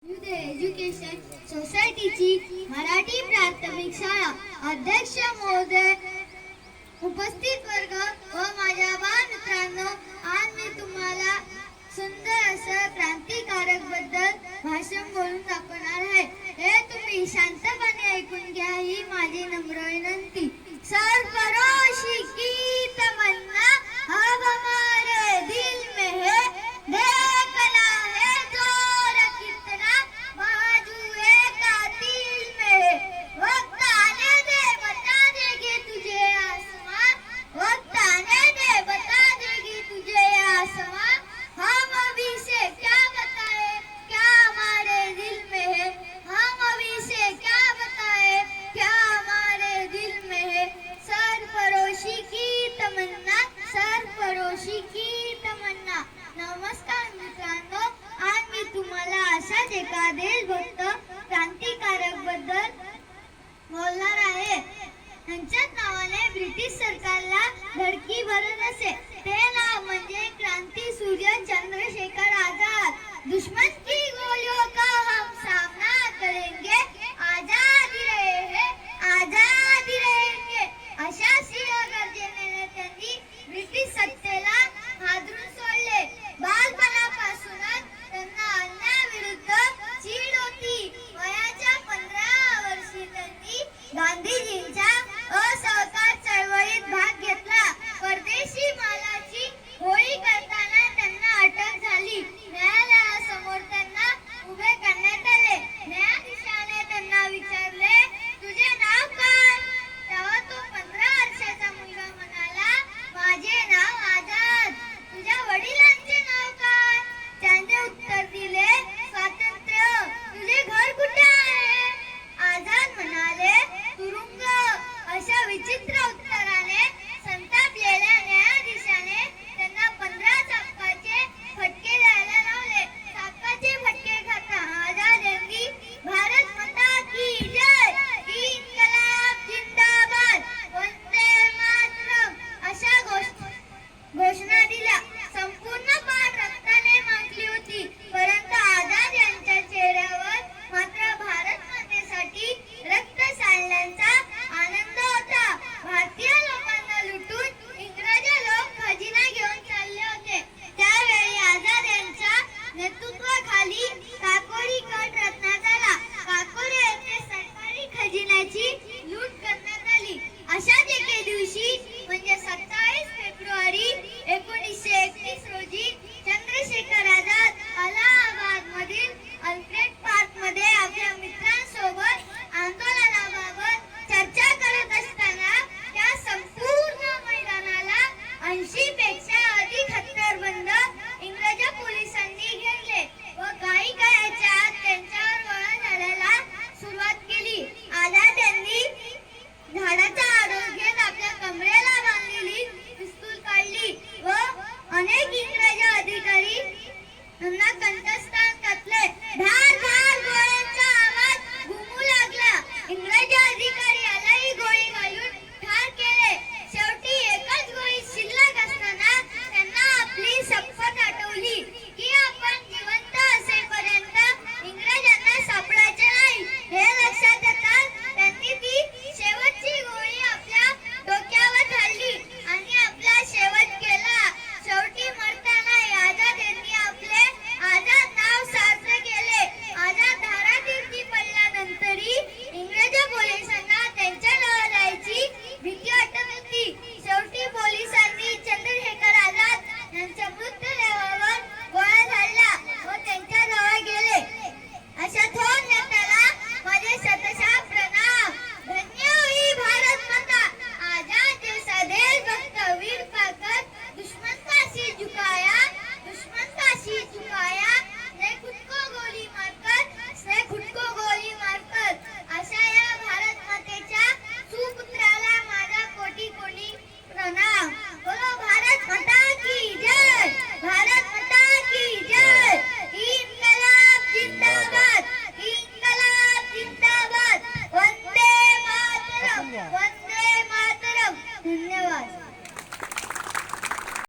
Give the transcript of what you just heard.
Education सोसायटीची Marathi प्राथमिक शाळा अध्यक्ष महोदय, उपस्थित वर्ग व माझ्या बालमित्रांनो, आज मी तुम्हाला सुंदर असं क्रांतिकारक बद्दल भाषण बोलून दाखवणार आहे. हे तुम्ही शांतपणे ऐकून घ्या, ही माझी नम्र विनंती. सरफरोश की तमन्ना अब हमारे दिल में है, देखना है जोर कितना बाजू है कातिल में है. वक्त आने दे बता देगी तुझे आसमां, वक्त आने दे बता देगी तुझे आसमां. हम अभी से क्या बताए क्या हमारे दिल में है, हम अभी से क्या बताए क्या हमारे दिल में है. सरफरोशी की तमन्ना, सरफरोशी की तमन्ना. नमस्कार मित्रांनो, आज मी तुम्हाला अशाच एका देशभक्त क्रांतिकारक बद्दल बोलणार आहे. त्यांच्याच नावाने ब्रिटिश सरकारला धडकी भरत असे. ते नाव म्हणजे क्रांती सूर्य चंद्रशेखर आझाद. दुश्मन की गोलियों का हम सामना करेंगे, आजादी रहे आजादी रहेंगे. अशा सिंह गर्जनेने त्यांनी ब्रिटिश सत्तेला हादरून सोडले. बालपणापासूनच त्यांना अन्यायाविरुद्ध चीड होती. वयाच्या 15व्या वर्षी त्यांनी गांधीजींच्या असहकार चळवळीत भाग घेतला. परदेशी मालाची होळी करताना त्यांना अटक झाली. न्यायालयासमोर त्यांना उभे करण्यात आले. न्यायाधीशाने त्यांना विचारले, तुझे नाव काय? तेव्हा तो 15 वर्षाचा मुलगा म्हणाला, माझे नाव आझाद. तुझ्या वडिलांचे नाव काय? त्याने उत्तर दिले, स्वातंत्र्य. तुझे घर कुठे आहे? आझाद म्हणाले, तुरुंग. अशा विचित्र उत्तराने संतापलेल्या न्यायाधीशाने त्यांना 15 चाबकाचे फटके द्यायला लावले. चाबकाचे फटके खाता आझाद यांनी भारत माता की जय, इन्कलाब जिंदाबाद, वंदे मातरम अशा घोषणा दिल्या. संपूर्ण पाठ रक्ताने माखली होती, परंतु आझाद यांच्या चेहऱ्यावर मात्र भारत मातेसाठी रक्त सांडल्याचा आनंद होता. भारतीय लोकांना लुटून इंग्रजी लोक खजिना घेऊन चालले होते. त्यावेळी आझाद यांच्या नेतृत्वाखाली काकोरी गट रचण्यात आला. काकोरी येथे सरकारी खजिन्याची लूट करण्यात आली. अशाच एके दिवशी म्हणजे 27 फेब्रुवारी 1931 रोजी चंद्रशेखर आझाद अलाहाबाद मधील अल्फ्रेड पार्क मध्ये आपल्या मित्रांसोबत आंदोलनाबाबत चर्चा करत असताना त्या संपूर्ण मैदानाला 80 पेक्षा अधिक हत्यारबंद इंग्रज पोलिसांनी घेरले व काही काळाच्या आत त्यांच्यावर गोळ्या झाडायला सुरुवात केली. आझाद यांनी झाडाचा आडोस घेत आपल्या कमरेला बांधलेली पिस्तूल काढली व अनेक इंग्रज अधिकारी त्यांना कंठस्थ घातले. धार धार गोळ्यांचा आवाज घुमू लागला. इंग्रज अधिकाऱ्यालाही गोळी घालून ठार केले. शेवटी एकच गोळी शिल्लक असताना त्यांना आपली शपथ आठवली की आपण जिवंत असेपर्यंत इंग्रजांना सापडायचे नाही. हे लक्षात येताच त्यांनी ती शेवटची गोळी आपल्या डोक्यावर घातली आणि आपला शेवट केला. शेवटी मरताना आझाद यांनी आपले आझाद नाव सार्थ केले. आझाद धारातीर्थी पडल्यानंतरही इंग्रज पोलिसांना त्यांच्या जवळ जायची भीती वाटत होती. शेवटी पोलिसांनी चंद्रशेखर आझाद यांच्या मृतदेहावर गोळ्या झाडल्या व त्यांच्या जवळ गेले. अशा थोर नेत्याला माझे शतशः प्रणाम. धन्य हुई भारत माता, आजाद जैसा देशभक्त वीर पाकर दुश्मन का सिर झुकाया, दुश्मन का सिर